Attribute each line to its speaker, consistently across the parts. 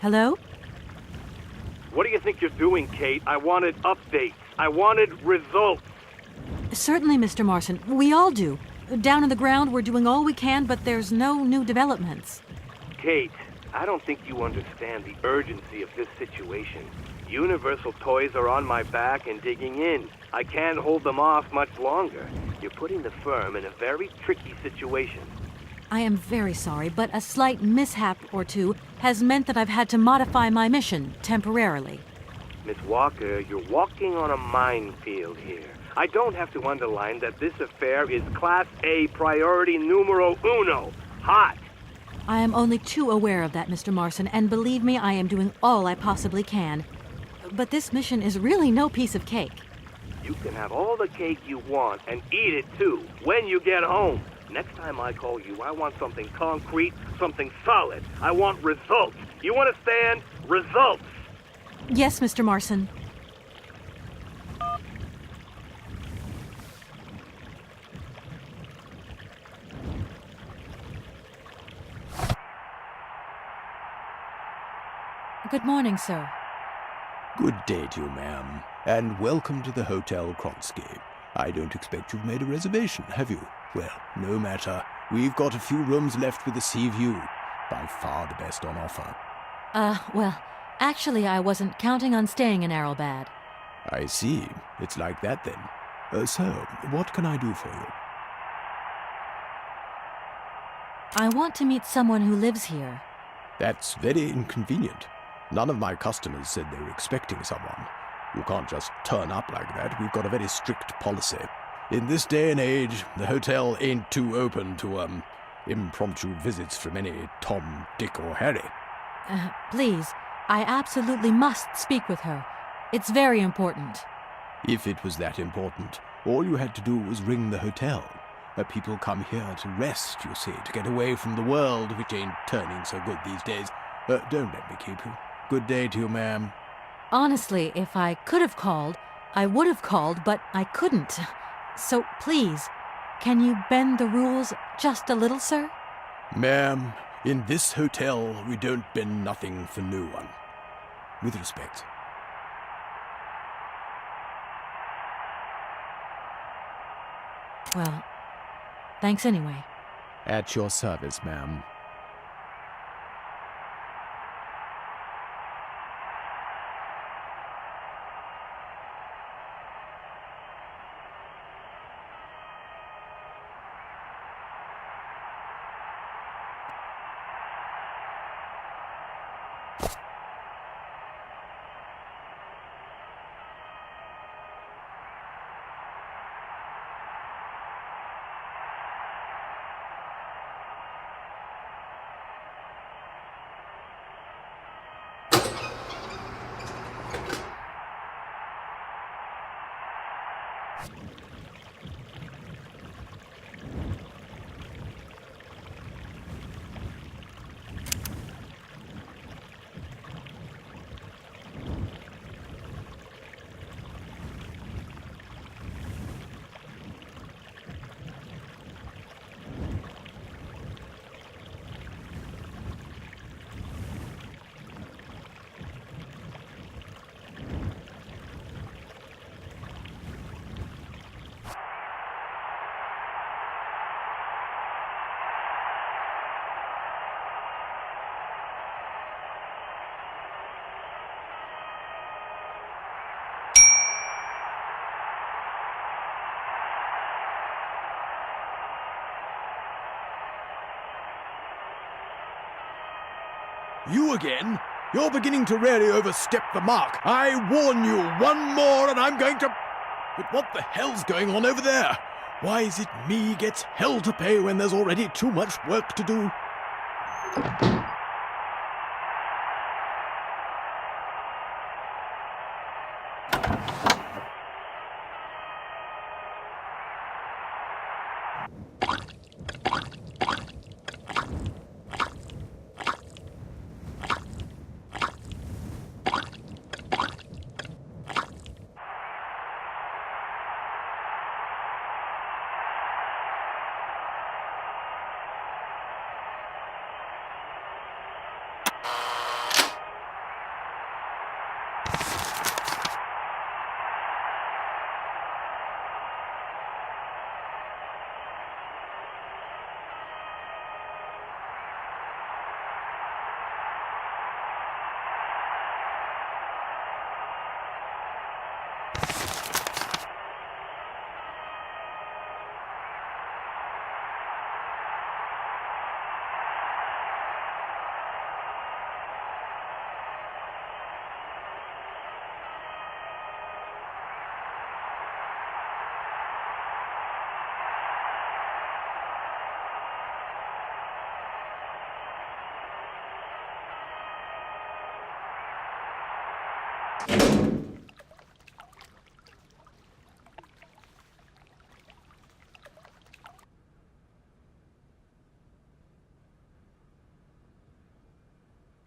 Speaker 1: Hello?
Speaker 2: What do you think you're doing, Kate? I wanted updates. I wanted results.
Speaker 1: Certainly, Mr. Marson. We all do. Down on the ground, we're doing all we can, but there's no new developments.
Speaker 2: Kate, I don't think you understand the urgency of this situation. Universal toys are on my back and digging in. I can't hold them off much longer. You're putting the firm in a very tricky situation.
Speaker 1: I am very sorry, but a slight mishap or two has meant that I've had to modify my mission temporarily.
Speaker 2: Miss Walker, you're walking on a minefield here. I don't have to underline that this affair is Class A priority numero uno. Hot.
Speaker 1: I am only too aware of that, Mr. Marson, and believe me, I am doing all I possibly can. But this mission is really no piece of cake.
Speaker 2: You can have all the cake you want and eat it too when you get home. Next time I call you, I want something concrete, something solid. I want results. You understand? Results.
Speaker 1: Yes, Mr. Marson. Good morning, sir.
Speaker 3: Good day to you, ma'am, and welcome to the Hotel Kronsky. I don't expect you've made a reservation, have you? Well, no matter. We've got a few rooms left with a sea view. By far the best on offer.
Speaker 1: Well, actually, I wasn't counting on staying in Aralbad.
Speaker 3: I see. It's like that then. So, what can I do for you?
Speaker 1: I want to meet someone who lives here.
Speaker 3: That's very inconvenient. None of my customers said they were expecting someone. You can't just turn up like that. We've got a very strict policy. In this day and age, the hotel ain't too open to, impromptu visits from any Tom, Dick, or Harry.
Speaker 1: Please, I absolutely must speak with her. It's very important.
Speaker 3: If it was that important, all you had to do was ring the hotel. People come here to rest, you see, to get away from the world, which ain't turning so good these days. Don't let me keep you. Good day to you, ma'am.
Speaker 1: Honestly, if I could have called, I would have called, but I couldn't. So please, can you bend the rules just a little, sir?
Speaker 3: Ma'am, in this hotel, we don't bend nothing for no one. With respect.
Speaker 1: Well, thanks anyway.
Speaker 3: At your service, ma'am. You again? You're beginning to really overstep the mark. I warn you, one more and I'm going to... But what the hell's going on over there? Why is it me gets hell to pay when there's already too much work to do?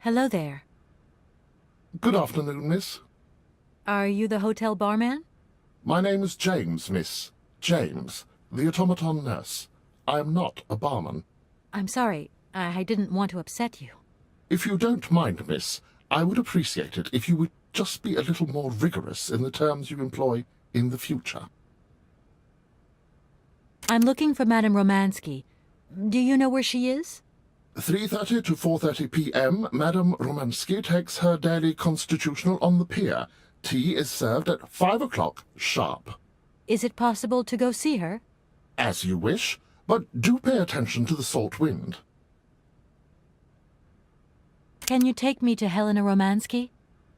Speaker 1: Hello there.
Speaker 4: Good afternoon, miss.
Speaker 1: Are you the hotel barman?
Speaker 4: My name is James, miss. James, the automaton nurse. I am not a barman.
Speaker 1: I'm sorry. I didn't want to upset you.
Speaker 4: If you don't mind, miss, I would appreciate it if you would just be a little more rigorous in the terms you employ in the future.
Speaker 1: I'm looking for Madame Romansky. Do you know where she is?
Speaker 4: 3:30 to 4:30 p.m., Madame Romansky takes her daily constitutional on the pier. Tea is served at 5 o'clock sharp.
Speaker 1: Is it possible to go see her?
Speaker 4: As you wish, but do pay attention to the salt wind.
Speaker 1: Can you take me to Helena Romansky?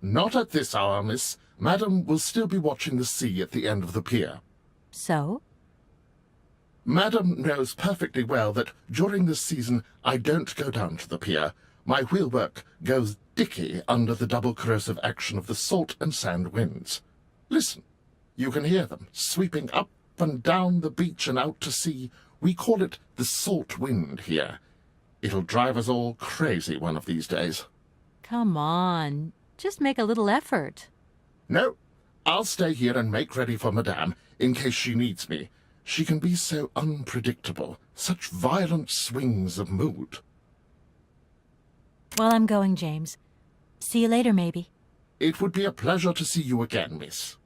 Speaker 4: Not at this hour, miss. Madam will still be watching the sea at the end of the pier.
Speaker 1: So?
Speaker 4: Madam knows perfectly well that during this season I don't go down to the pier. My wheelwork goes dicky under the double corrosive action of the salt and sand winds. Listen, you can hear them sweeping up and down the beach and out to sea. We call it the salt wind here. It'll drive us all crazy one of these days.
Speaker 1: Come on. Just make a little effort.
Speaker 4: No, I'll stay here and make ready for Madame in case she needs me. She can be so unpredictable, such violent swings of mood.
Speaker 1: Well, I'm going, James. See you later, maybe.
Speaker 4: It would be a pleasure to see you again, miss.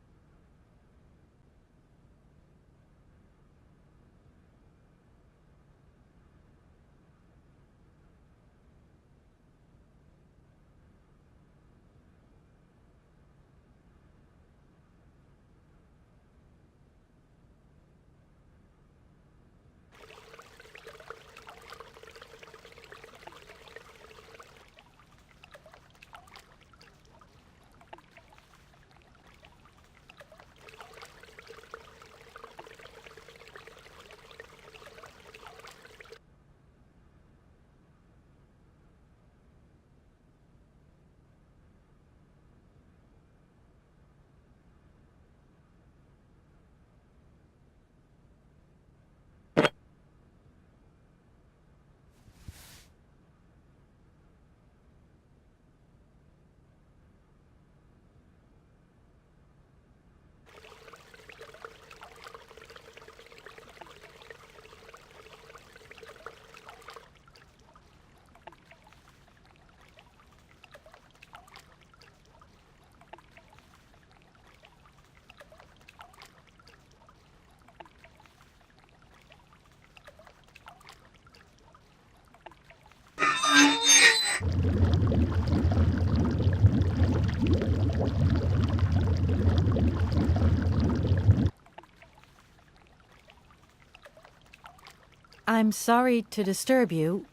Speaker 1: I'm sorry to disturb you.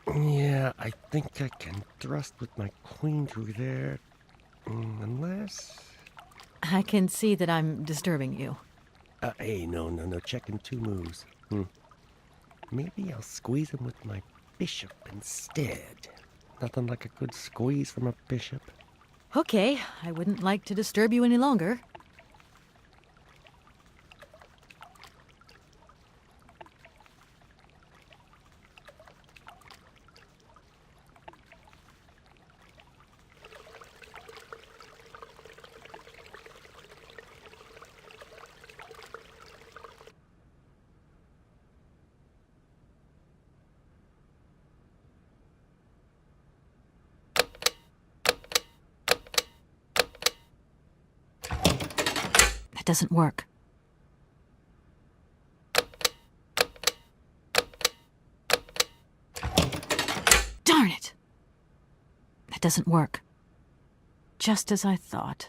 Speaker 5: Yeah, I think I can thrust with my queen through there. Unless...
Speaker 1: I can see that I'm disturbing you.
Speaker 5: Hey, no. Checking two moves. Maybe I'll squeeze him with my bishop instead. Nothing like a good squeeze from a bishop.
Speaker 1: Okay, I wouldn't like to disturb you any longer. That doesn't work. Darn it! That doesn't work. Just as I thought.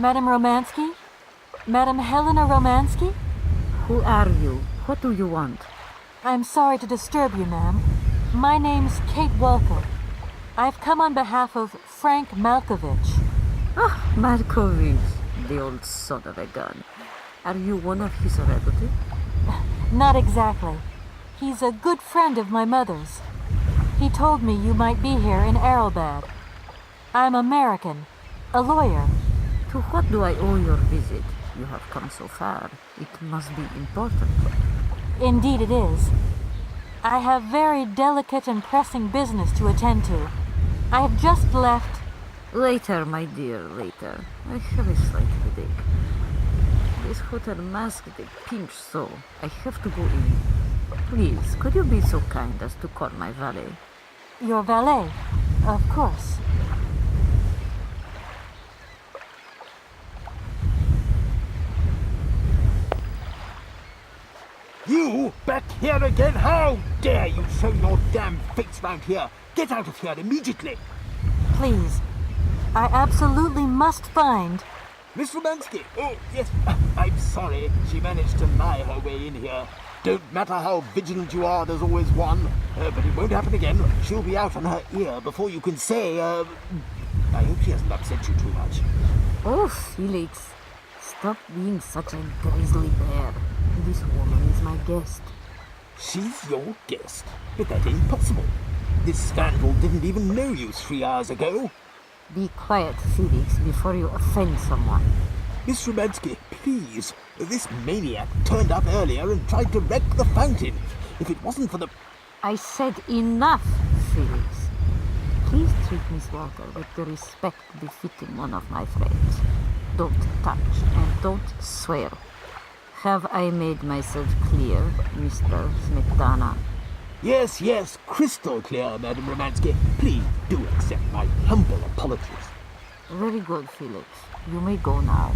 Speaker 1: Madame Romansky? Madame Helena Romansky?
Speaker 6: Who are you? What do you want?
Speaker 1: I'm sorry to disturb you, ma'am. My name's Kate Walker. I've come on behalf of Frank Malkovich.
Speaker 6: Ah, Markovich, the old son of a gun. Are you one of his relatives?
Speaker 1: Not exactly. He's a good friend of my mother's. He told me you might be here in Aralbad. I'm American, a lawyer.
Speaker 6: To what do I owe your visit? You have come so far. It must be important.
Speaker 1: Indeed it is. I have very delicate and pressing business to attend to. I have just left.
Speaker 6: Later, my dear, later. I have a slight headache. This hotel masked a pinch, so I have to go in. Please, could you be so kind as to call my valet?
Speaker 1: Your valet, of course.
Speaker 7: You back here again? How dare you show your damn face round here? Get out of here immediately!
Speaker 1: Please, I absolutely must find.
Speaker 7: Miss Romansky! Oh, yes, I'm sorry. She managed to lie her way in here. Don't matter how vigilant you are, there's always one. But it won't happen again. She'll be out on her ear before you can say, I hope she hasn't upset you too much.
Speaker 6: Oh, Felix, stop being such a grizzly bear. This woman is my guest.
Speaker 7: She's your guest? But that ain't possible. This scandal didn't even know you 3 hours ago.
Speaker 6: Be quiet, Felix, before you offend someone.
Speaker 7: Miss Romansky, please. This maniac turned up earlier and tried to wreck the fountain. If it wasn't for the...
Speaker 6: I said enough, Felix. Please treat Miss Walker with the respect befitting one of my friends. Don't touch and don't swear. Have I made myself clear, Mr. Smetana?
Speaker 7: Yes, yes, crystal clear, Madame Romansky. Please do accept my humble apologies.
Speaker 6: Very good, Felix. You may go now.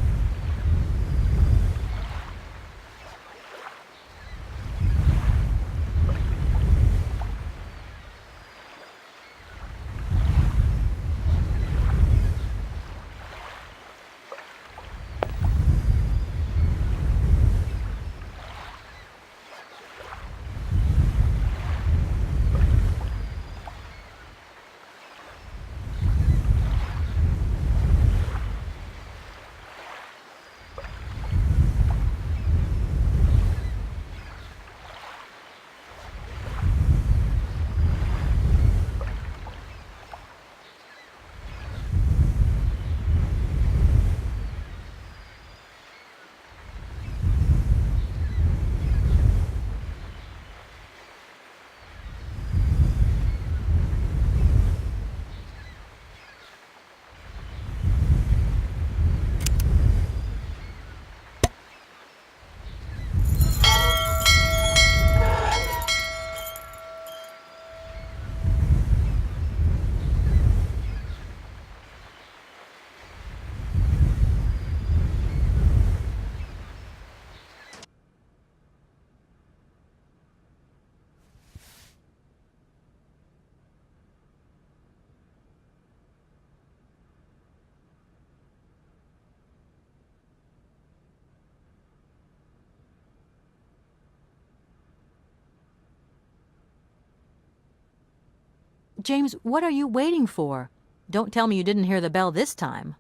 Speaker 1: James, what are you waiting for? Don't tell me you didn't hear the bell this time.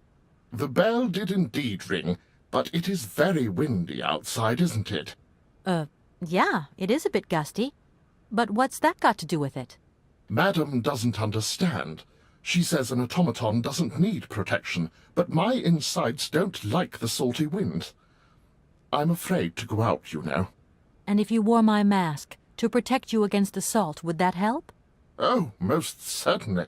Speaker 4: The bell did indeed ring, but it is very windy outside, isn't it?
Speaker 1: Yeah, it is a bit gusty. But what's that got to do with it?
Speaker 4: Madam doesn't understand. She says an automaton doesn't need protection, but my insides don't like the salty wind. I'm afraid to go out, you know.
Speaker 1: And if you wore my mask to protect you against the salt, would that help?
Speaker 4: Oh, most certainly.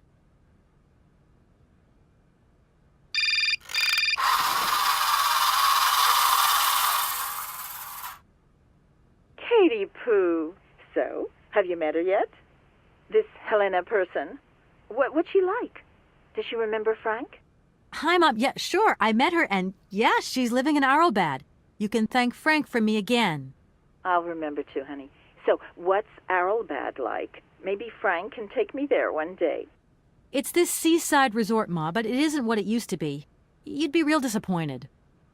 Speaker 8: Katie Pooh. So, have you met her yet? This Helena person? What's she like? Does she remember Frank?
Speaker 1: Hi, Mom. Yeah, sure. I met her, and yeah, she's living in Aralbad. You can thank Frank for me again.
Speaker 8: I'll remember too, honey. So, what's Aralbad like? Maybe Frank can take me there one day.
Speaker 1: It's this seaside resort, Ma, but it isn't what it used to be. You'd be real disappointed.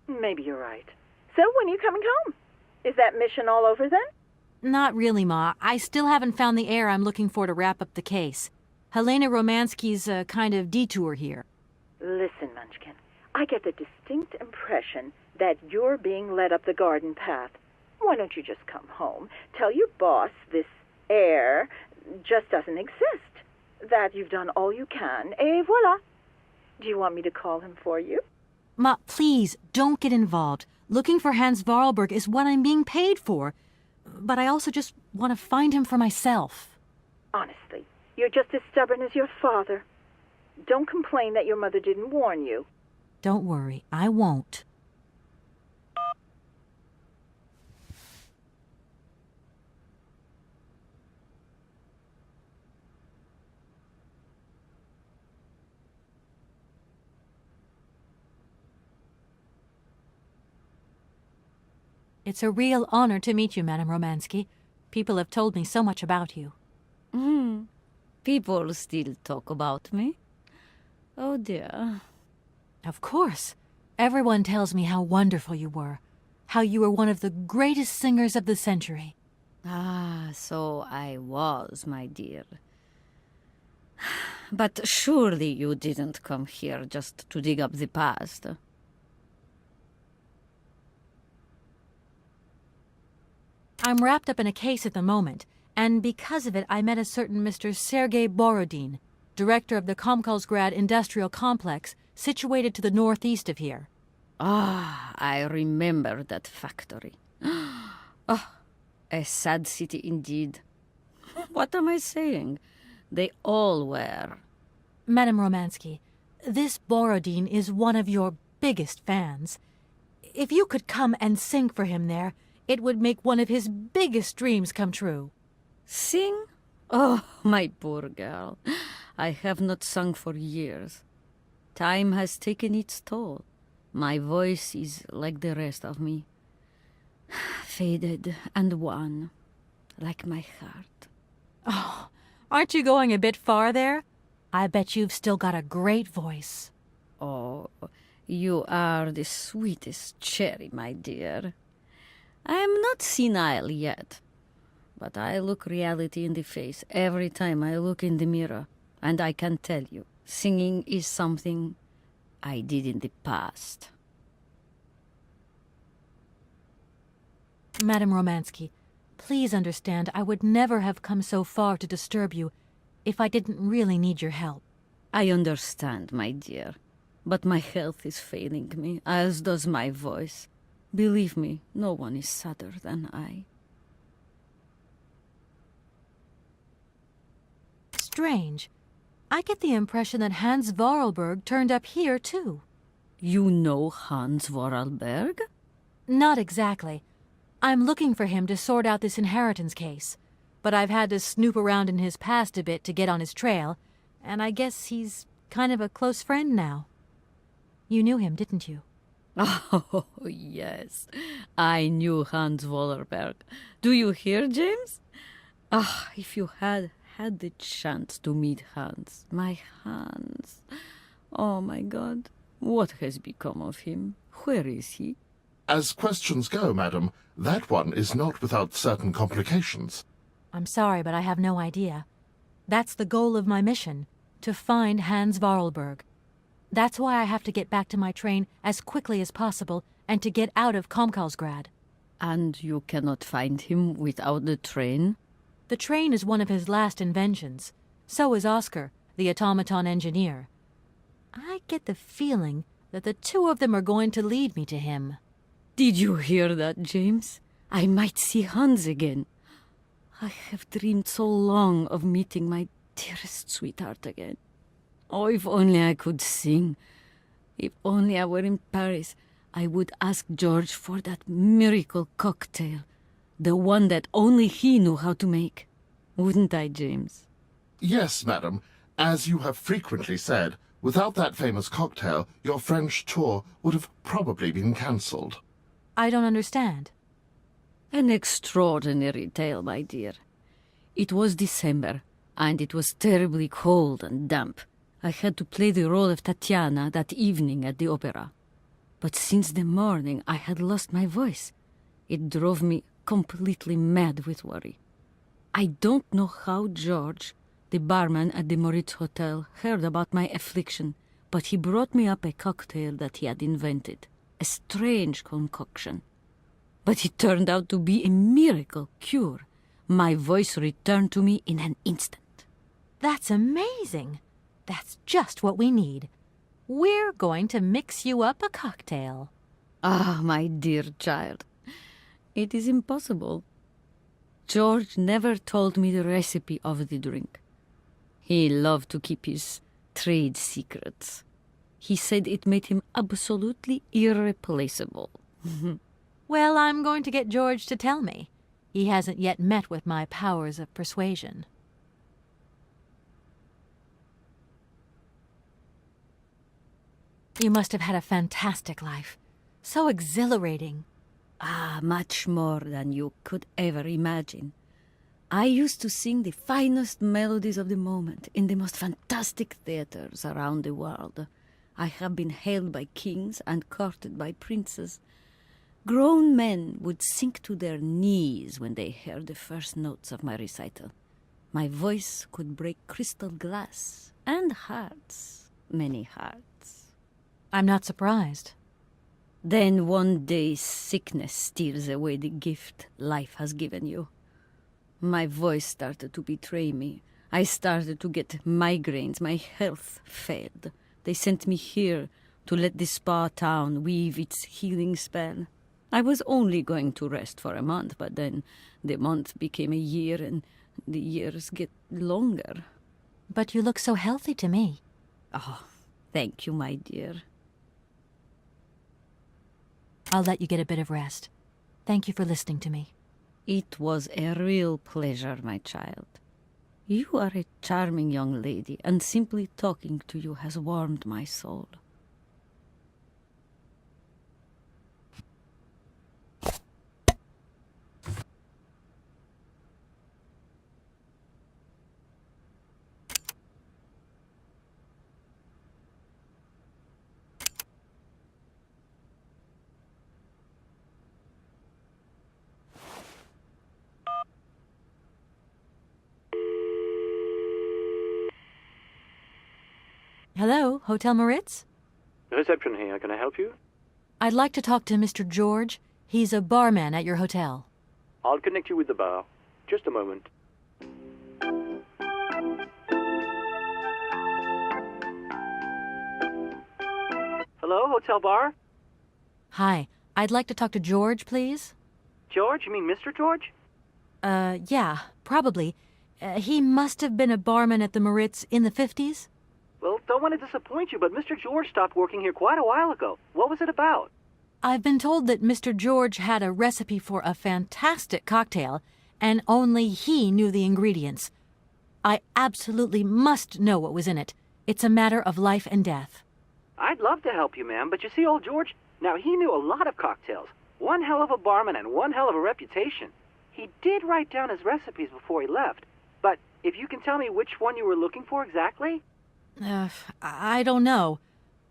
Speaker 8: Maybe you're right. So when are you coming home? Is that mission all over then?
Speaker 1: Not really, Ma. I still haven't found the heir I'm looking for to wrap up the case. Yelenă Романовski's a kind of detour here.
Speaker 8: Listen, Munchkin, I get the distinct impression that you're being led up the garden path. Why don't you just come home, tell your boss this heir just doesn't exist, that you've done all you can, et voila. Do you want me to call him for you?
Speaker 1: Ma, please, don't get involved. Looking for Hans Vorarlberg is what I'm being paid for. But I also just want to find him for myself.
Speaker 8: Honestly, you're just as stubborn as your father. Don't complain that your mother didn't warn you.
Speaker 1: Don't worry, I won't. It's a real honor to meet you, Madame Романовски. People have told me so much about you.
Speaker 6: People still talk about me. Oh dear.
Speaker 1: Of course. Everyone tells me how wonderful you were. How you were one of the greatest singers of the century.
Speaker 6: Ah, so I was, my dear. But surely you didn't come here just to dig up the past.
Speaker 1: I'm wrapped up in a case at the moment, and because of it I met a certain Mr. Sergei Borodin, director of the Komsomolsky industrial complex, situated to the northeast of here.
Speaker 6: Ah, I remember that factory. Oh, a sad city indeed. What am I saying? They all were.
Speaker 1: Madame Романовски, this Borodin is one of your biggest fans. If you could come and sing for him there, it would make one of his biggest dreams come true.
Speaker 6: Sing? Oh, my poor girl. I have not sung for years. Time has taken its toll. My voice is like the rest of me. Faded and wan, like my heart.
Speaker 1: Oh, aren't you going a bit far there? I bet you've still got a great voice.
Speaker 6: Oh, you are the sweetest cherry, my dear. I am not senile yet, but I look reality in the face every time I look in the mirror, and I can tell you, singing is something I did in the past.
Speaker 1: Madame Романовски, please understand I would never have come so far to disturb you if I didn't really need your help.
Speaker 6: I understand, my dear, but my health is failing me, as does my voice. Believe me, no one is sadder than I.
Speaker 1: Strange. I get the impression that Hans Vorarlberg turned up here, too.
Speaker 6: You know Hans Vorarlberg?
Speaker 1: Not exactly. I'm looking for him to sort out this inheritance case, but I've had to snoop around in his past a bit to get on his trail, and I guess he's kind of a close friend now. You knew him, didn't you?
Speaker 6: Oh, yes. I knew Hans Vorarlberg. Do you hear, James? Ah, if you had the chance to meet Hans. My Hans. Oh, my God. What has become of him? Where is he?
Speaker 4: As questions go, madam, that one is not without certain complications.
Speaker 1: I'm sorry, but I have no idea. That's the goal of my mission, to find Hans Vorarlberg. That's why I have to get back to my train as quickly as possible and to get out of Komsomolsky.
Speaker 6: And you cannot find him without the train?
Speaker 1: The train is one of his last inventions. So is Oscar, the automaton engineer. I get the feeling that the two of them are going to lead me to him.
Speaker 6: Did you hear that, James? I might see Hans again. I have dreamed so long of meeting my dearest sweetheart again. Oh, if only I could sing. If only I were in Paris, I would ask George for that miracle cocktail. The one that only he knew how to make. Wouldn't I, James?
Speaker 4: Yes, madam. As you have frequently said, without that famous cocktail, your French tour would have probably been cancelled.
Speaker 1: I don't understand.
Speaker 6: An extraordinary tale, my dear. It was December, and it was terribly cold and damp. I had to play the role of Tatiana that evening at the opera. But since the morning, I had lost my voice. It drove me completely mad with worry. I don't know how George, the barman at the Moritz Hotel, heard about my affliction, but he brought me up a cocktail that he had invented. A strange concoction. But it turned out to be a miracle cure. My voice returned to me in an instant.
Speaker 1: That's amazing. That's just what we need. We're going to mix you up a cocktail.
Speaker 6: Ah, my dear child. It is impossible. George never told me the recipe of the drink. He loved to keep his trade secrets. He said it made him absolutely irreplaceable.
Speaker 1: Well, I'm going to get George to tell me. He hasn't yet met with my powers of persuasion. You must have had a fantastic life. So exhilarating.
Speaker 6: Ah, much more than you could ever imagine. I used to sing the finest melodies of the moment in the most fantastic theaters around the world. I have been hailed by kings and courted by princes. Grown men would sink to their knees when they heard the first notes of my recital. My voice could break crystal glass and hearts, many hearts.
Speaker 1: I'm not surprised.
Speaker 6: Then one day sickness steals away the gift life has given you. My voice started to betray me. I started to get migraines. My health failed. They sent me here to let the spa town weave its healing spell. I was only going to rest for a month, but then the month became a year and the years get longer.
Speaker 1: But you look so healthy to me.
Speaker 6: Oh, thank you, my dear.
Speaker 1: I'll let you get a bit of rest. Thank you for listening to me.
Speaker 6: It was a real pleasure, my child. You are a charming young lady, and simply talking to you has warmed my soul.
Speaker 1: Hello, Hotel Moritz?
Speaker 2: Reception here. Can I help you?
Speaker 1: I'd like to talk to Mr. George. He's a barman at your hotel.
Speaker 2: I'll connect you with the bar. Just a moment. Hello, hotel bar?
Speaker 1: Hi, I'd like to talk to George, please.
Speaker 2: George? You mean Mr. George?
Speaker 1: Yeah, probably. He must have been a barman at the Moritz in the 50s.
Speaker 2: Well, don't want to disappoint you, but Mr. George stopped working here quite a while ago. What was it about?
Speaker 1: I've been told that Mr. George had a recipe for a fantastic cocktail, and only he knew the ingredients. I absolutely must know what was in it. It's a matter of life and death.
Speaker 2: I'd love to help you, ma'am, but you see, old George, now he knew a lot of cocktails. One hell of a barman and one hell of a reputation. He did write down his recipes before he left, but if you can tell me which one you were looking for exactly?
Speaker 1: I don't know.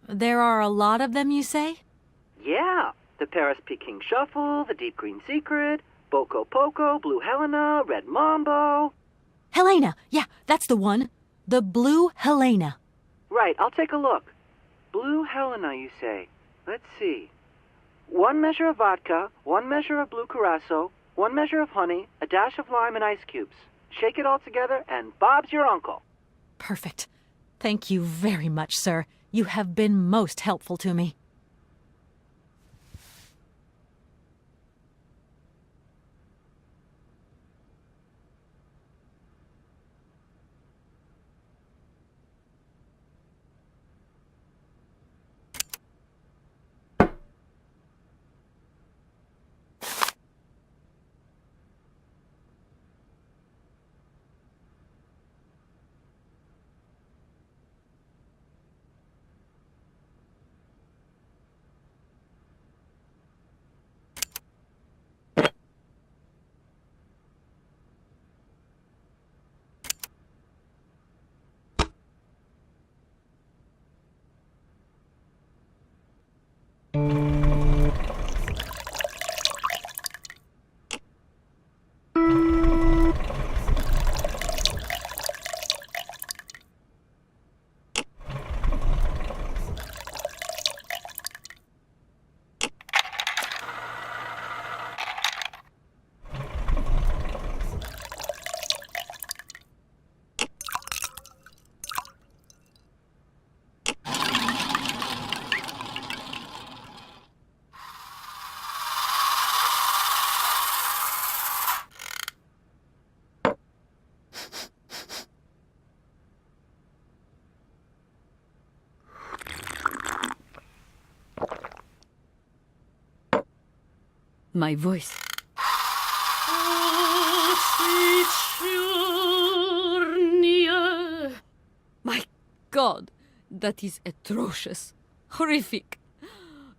Speaker 1: There are a lot of them, you say?
Speaker 2: Yeah, the Paris Peking Shuffle, the Deep Green Secret, Boko Poco, Blue Helena, Red Mambo.
Speaker 1: Helena! Yeah, that's the one. The Blue Helena.
Speaker 2: Right, I'll take a look. Blue Helena, you say? Let's see. 1 measure of vodka, 1 measure of blue curacao, 1 measure of honey, a dash of lime and ice cubes. Shake it all together, and Bob's your uncle.
Speaker 1: Perfect. Thank you very much, sir. You have been most helpful to me. My voice. My God, that is atrocious. Horrific.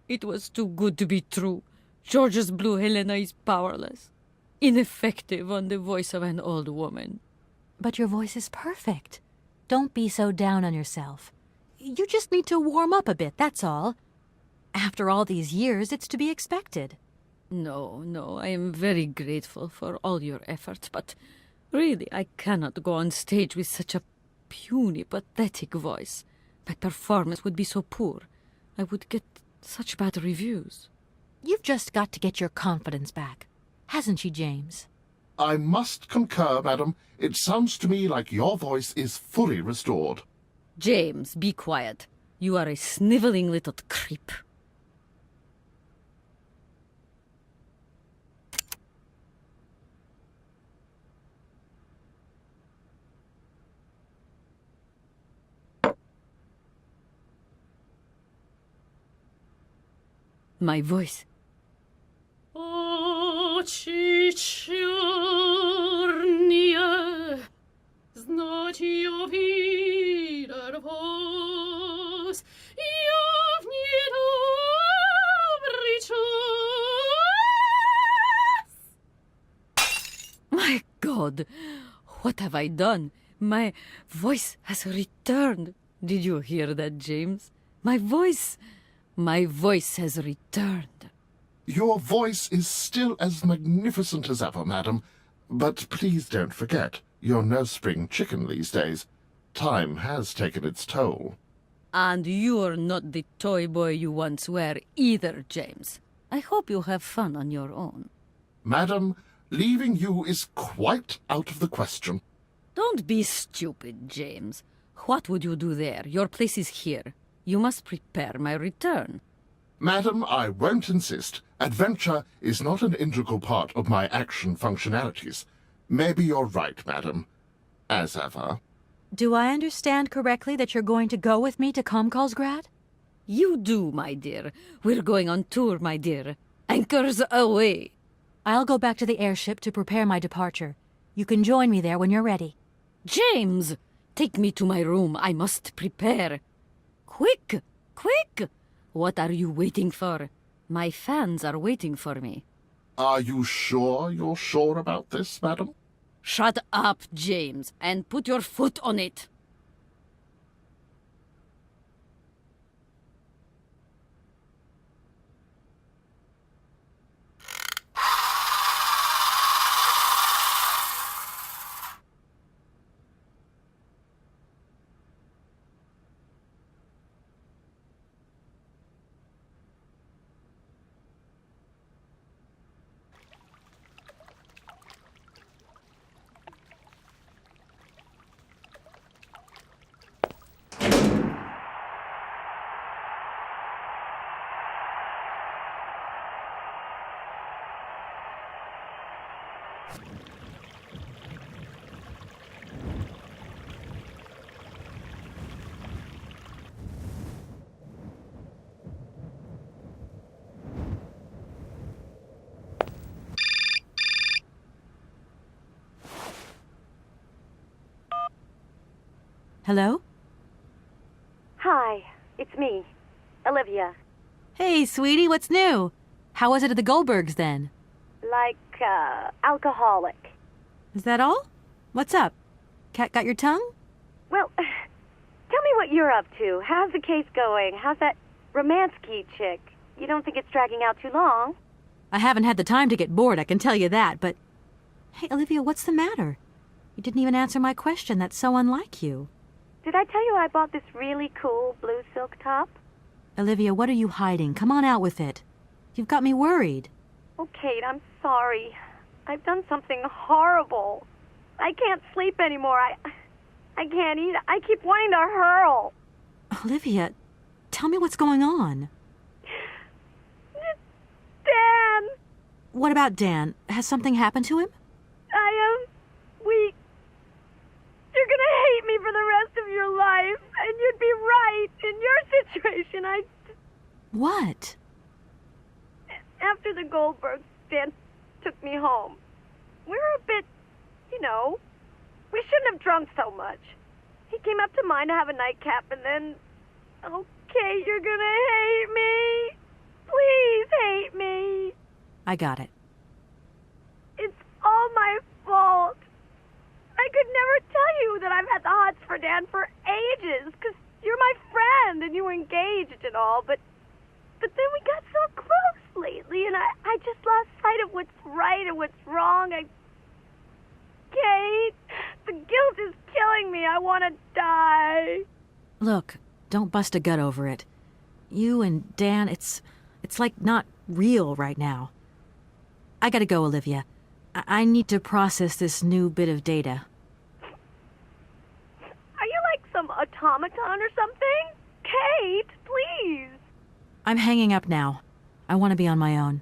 Speaker 1: It was too good to be true. George's blue Helena is powerless. Ineffective on the voice of an old woman. But your voice is perfect. Don't be so down on yourself. You just need to warm up a bit, that's all. After all these years, it's to be expected. No, I am very grateful for all your efforts, but really I cannot go on stage with such a puny, pathetic voice. My performance would be so poor. I would get such bad reviews. You've just got to get your confidence back. Hasn't she, James?
Speaker 4: I must concur, madam. It sounds to me like your voice is fully restored.
Speaker 1: James, be quiet. You are a sniveling little creep. My voice.
Speaker 9: Знать ее видар воз, я в недобрый час.
Speaker 1: My God, what have I done? My voice has returned. Did you hear that, James? My voice has returned.
Speaker 4: Your voice is still as magnificent as ever, madam. But please don't forget, you're no spring chicken these days. Time has taken its toll.
Speaker 1: And you're not the toy boy you once were either, James. I hope you have fun on your own.
Speaker 4: Madam, leaving you is quite out of the question.
Speaker 1: Don't be stupid, James. What would you do there? Your place is here. You must prepare my return.
Speaker 4: Madam, I won't insist. Adventure is not an integral part of my action functionalities. Maybe you're right, madam. As ever.
Speaker 1: Do I understand correctly that you're going to go with me to Komkalsgrad? You do, my dear. We're going on tour, my dear. Anchors away. I'll go back to the airship to prepare my departure. You can join me there when you're ready. James! Take me to my room. I must prepare. Quick! Quick! What are you waiting for? My fans are waiting for me.
Speaker 4: Are you sure you're sure about this, madam?
Speaker 1: Shut up, James, and put your foot on it. Hello?
Speaker 10: Hi, it's me, Olivia.
Speaker 1: Hey, sweetie, what's new? How was it at the Goldbergs, then?
Speaker 10: Like, alcoholic.
Speaker 1: Is that all? What's up? Cat got your tongue?
Speaker 10: Well, tell me what you're up to. How's the case going? How's that Romansky chick? You don't think it's dragging out too long?
Speaker 1: I haven't had the time to get bored, I can tell you that, but... Hey, Olivia, what's the matter? You didn't even answer my question. That's so unlike you.
Speaker 10: Did I tell you I bought this really cool blue silk top?
Speaker 1: Olivia, what are you hiding? Come on out with it. You've got me worried.
Speaker 10: Oh, Kate, I'm sorry. I've done something horrible. I can't sleep anymore. I can't eat. I keep wanting to hurl.
Speaker 1: Olivia, tell me what's going on.
Speaker 10: Dan!
Speaker 1: What about Dan? Has something happened to him?
Speaker 10: You're gonna hate me for the rest of your life, and you'd be right. In your situation,
Speaker 1: What?
Speaker 10: After the Goldbergs, Dan took me home. We were a bit, we shouldn't have drunk so much. He came up to mine to have a nightcap, and then... Okay, you're gonna hate me. Please hate me.
Speaker 1: I got it.
Speaker 10: It's all my fault. I could never tell you that I've had the hots for Dan for ages, because you're my friend and you were engaged and all, but then we got so close lately, and I just lost sight of what's right and what's wrong. Kate, the guilt is killing me. I want to die.
Speaker 1: Look, don't bust a gut over it. You and Dan, it's like not real right now. I gotta go, Olivia. I need to process this new bit of data.
Speaker 10: Are you like some automaton or something? Kate, please.
Speaker 1: I'm hanging up now. I want to be on my own.